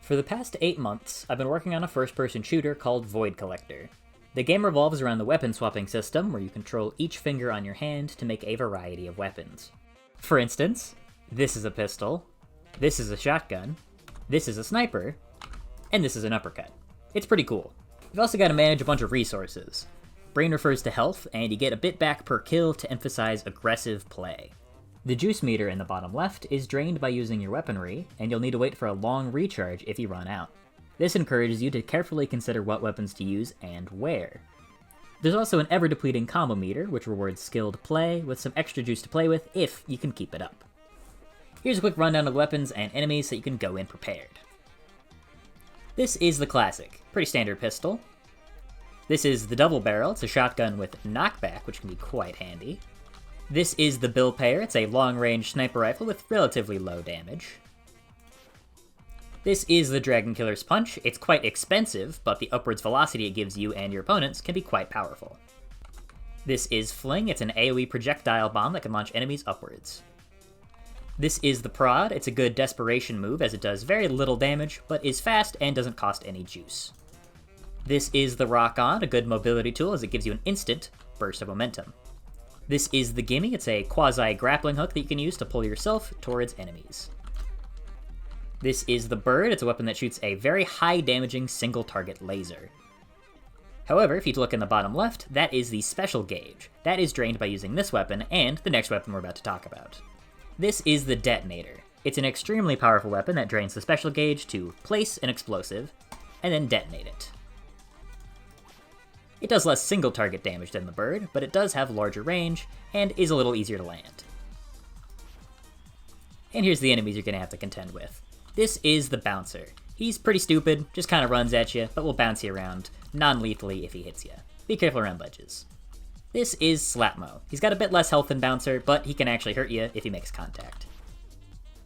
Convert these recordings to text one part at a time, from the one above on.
For the past 8 months, I've been working on a first-person shooter called Void Collector. The game revolves around the weapon swapping system, where you control each finger on your hand to make a variety of weapons. For instance, this is a pistol, this is a shotgun, this is a sniper, and this is an uppercut. It's pretty cool. You've also got to manage a bunch of resources. Brain refers to health, and you get a bit back per kill to emphasize aggressive play. The juice meter in the bottom left is drained by using your weaponry, and you'll need to wait for a long recharge if you run out. This encourages you to carefully consider what weapons to use and where. There's also an ever-depleting combo meter, which rewards skilled play, with some extra juice to play with if you can keep it up. Here's a quick rundown of weapons and enemies so you can go in prepared. This is the classic, pretty standard pistol. This is the double barrel, it's a shotgun with knockback, which can be quite handy. This is the Bill Payer, it's a long-range sniper rifle with relatively low damage. This is the Dragon Killer's Punch. It's quite expensive, but the upwards velocity it gives you and your opponents can be quite powerful. This is Fling. It's an AoE projectile bomb that can launch enemies upwards. This is the Prod. It's a good desperation move as it does very little damage, but is fast and doesn't cost any juice. This is the Rock On, a good mobility tool as it gives you an instant burst of momentum. This is the Gimme. It's a quasi-grappling hook that you can use to pull yourself towards enemies. This is the Bird. It's a weapon that shoots a very high-damaging single-target laser. However, if you look in the bottom left, that is the Special Gauge. That is drained by using this weapon and the next weapon we're about to talk about. This is the Detonator. It's an extremely powerful weapon that drains the Special Gauge to place an explosive and then detonate it. It does less single-target damage than the Bird, but it does have larger range and is a little easier to land. And here's the enemies you're going to have to contend with. This is the Bouncer. He's pretty stupid, just kind of runs at you, but will bounce you around non-lethally if he hits you. Be careful around ledges. This is Slapmo. He's got a bit less health than Bouncer, but he can actually hurt you if he makes contact.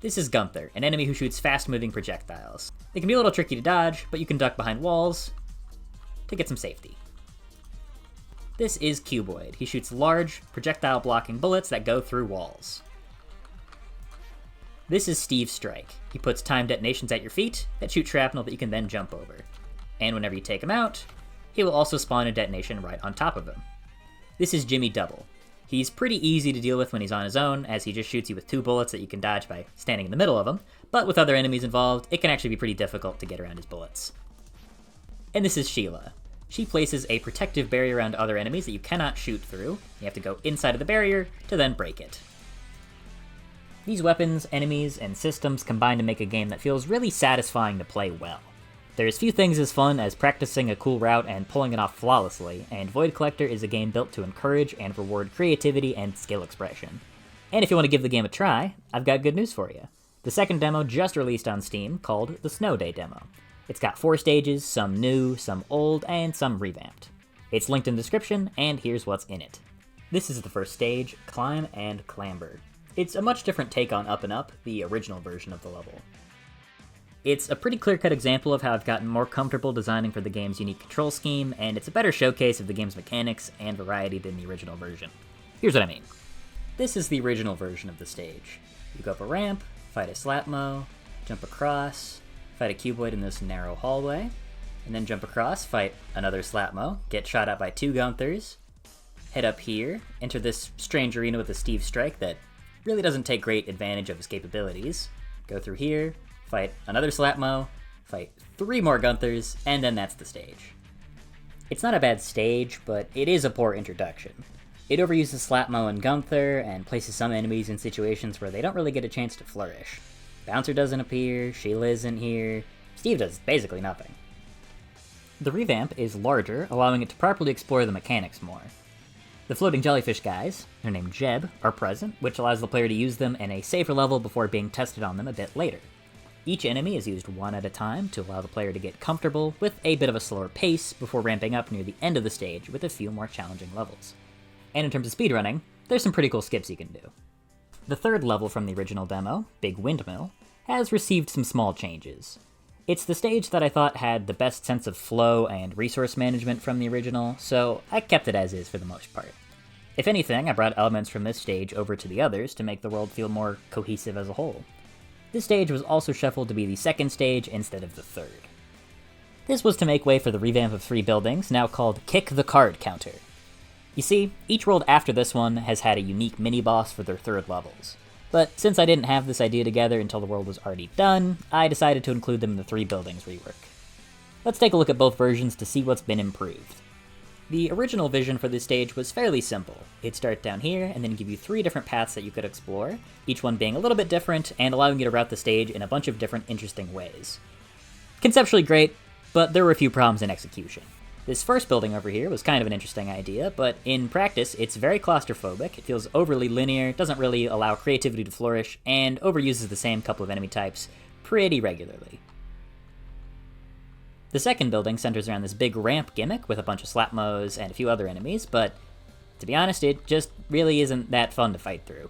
This is Gunther, an enemy who shoots fast-moving projectiles. They can be a little tricky to dodge, but you can duck behind walls to get some safety. This is Cuboid. He shoots large, projectile-blocking bullets that go through walls. This is Steve's Strike. He puts timed detonations at your feet that shoot shrapnel that you can then jump over. And whenever you take him out, he will also spawn a detonation right on top of him. This is Jimmy Double. He's pretty easy to deal with when he's on his own, as he just shoots you with 2 bullets that you can dodge by standing in the middle of him, but with other enemies involved, it can actually be pretty difficult to get around his bullets. And this is Sheila. She places a protective barrier around other enemies that you cannot shoot through. You have to go inside of the barrier to then break it. These weapons, enemies, and systems combine to make a game that feels really satisfying to play well. There's few things as fun as practicing a cool route and pulling it off flawlessly, and Void Collector is a game built to encourage and reward creativity and skill expression. And if you want to give the game a try, I've got good news for you. The second demo just released on Steam, called the Snow Day demo. It's got 4 stages, some new, some old, and some revamped. It's linked in the description, and here's what's in it. This is the first stage, Climb and Clamber. It's a much different take on Up and Up, the original version of the level. It's a pretty clear-cut example of how I've gotten more comfortable designing for the game's unique control scheme, and it's a better showcase of the game's mechanics and variety than the original version. Here's what I mean. This is the original version of the stage. You go up a ramp, fight a Slapmo, jump across, fight a Cuboid in this narrow hallway, and then jump across, fight another Slapmo, get shot at by 2 Gunthers, head up here, enter this strange arena with a Steve Strike that really doesn't take great advantage of his capabilities, go through here, fight another Slapmo, fight 3 more Gunthers, and then that's the stage. It's not a bad stage, but it is a poor introduction. It overuses Slapmo and Gunther, and places some enemies in situations where they don't really get a chance to flourish. Bouncer doesn't appear, Sheila isn't here, Steve does basically nothing. The revamp is larger, allowing it to properly explore the mechanics more. The floating jellyfish guys, they're named Jeb, are present, which allows the player to use them in a safer level before being tested on them a bit later. Each enemy is used one at a time to allow the player to get comfortable with a bit of a slower pace before ramping up near the end of the stage with a few more challenging levels. And in terms of speedrunning, there's some pretty cool skips you can do. The third level from the original demo, Big Windmill, has received some small changes. It's the stage that I thought had the best sense of flow and resource management from the original, so I kept it as is for the most part. If anything, I brought elements from this stage over to the others to make the world feel more cohesive as a whole. This stage was also shuffled to be the second stage instead of the third. This was to make way for the revamp of 3 buildings, now called Kick the Card Counter. You see, each world after this one has had a unique mini-boss for their third levels. But since I didn't have this idea together until the world was already done, I decided to include them in the 3 buildings rework. Let's take a look at both versions to see what's been improved. The original vision for this stage was fairly simple. It'd start down here, and then give you 3 different paths that you could explore, each one being a little bit different, and allowing you to route the stage in a bunch of different interesting ways. Conceptually great, but there were a few problems in execution. This first building over here was kind of an interesting idea, but in practice, it's very claustrophobic, it feels overly linear, doesn't really allow creativity to flourish, and overuses the same couple of enemy types pretty regularly. The second building centers around this big ramp gimmick with a bunch of slapmos and a few other enemies, but to be honest, it just really isn't that fun to fight through.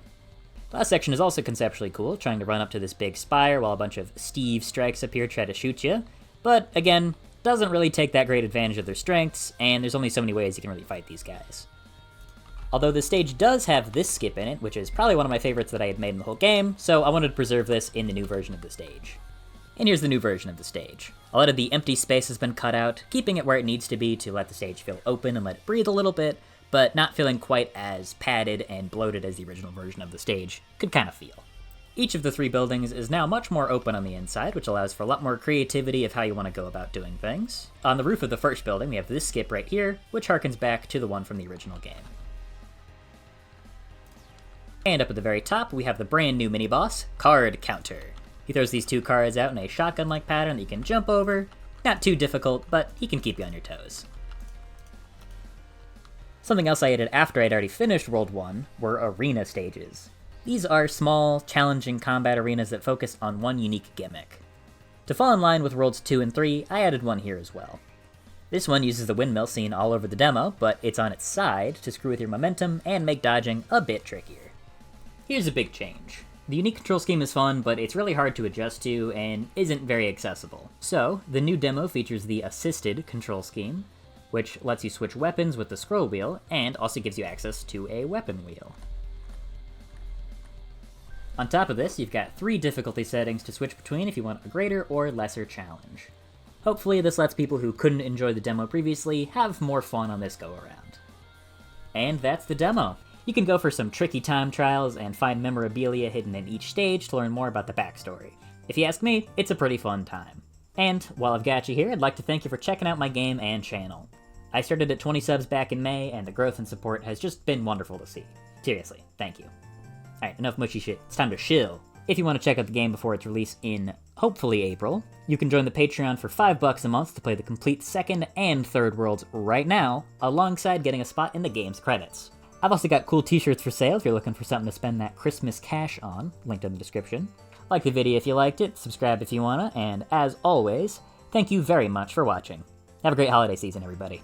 The last section is also conceptually cool, trying to run up to this big spire while a bunch of Steve strikes up here try to shoot you, but again, doesn't really take that great advantage of their strengths, and there's only so many ways you can really fight these guys. Although the stage does have this skip in it, which is probably one of my favorites that I had made in the whole game, so I wanted to preserve this in the new version of the stage. And here's the new version of the stage. A lot of the empty space has been cut out, keeping it where it needs to be to let the stage feel open and let it breathe a little bit, but not feeling quite as padded and bloated as the original version of the stage could kind of feel. Each of the 3 buildings is now much more open on the inside, which allows for a lot more creativity of how you want to go about doing things. On the roof of the first building, we have this skip right here, which harkens back to the one from the original game. And up at the very top, we have the brand new mini-boss, Card Counter. He throws these 2 cards out in a shotgun-like pattern that you can jump over. Not too difficult, but he can keep you on your toes. Something else I added after I'd already finished World 1 were arena stages. These are small, challenging combat arenas that focus on one unique gimmick. To fall in line with Worlds 2 and 3, I added one here as well. This one uses the windmill seen all over the demo, but it's on its side to screw with your momentum and make dodging a bit trickier. Here's a big change. The unique control scheme is fun, but it's really hard to adjust to and isn't very accessible. So, the new demo features the assisted control scheme, which lets you switch weapons with the scroll wheel, and also gives you access to a weapon wheel. On top of this, you've got 3 difficulty settings to switch between if you want a greater or lesser challenge. Hopefully this lets people who couldn't enjoy the demo previously have more fun on this go-around. And that's the demo. You can go for some tricky time trials and find memorabilia hidden in each stage to learn more about the backstory. If you ask me, it's a pretty fun time. And while I've got you here, I'd like to thank you for checking out my game and channel. I started at 20 subs back in May, and the growth and support has just been wonderful to see. Seriously, thank you. Alright, enough mushy shit. It's time to chill. If you want to check out the game before its release in, hopefully, April, you can join the Patreon for $5 a month to play the complete second and third worlds right now, alongside getting a spot in the game's credits. I've also got cool t-shirts for sale if you're looking for something to spend that Christmas cash on, linked in the description. Like the video if you liked it, subscribe if you wanna, and as always, thank you very much for watching. Have a great holiday season, everybody.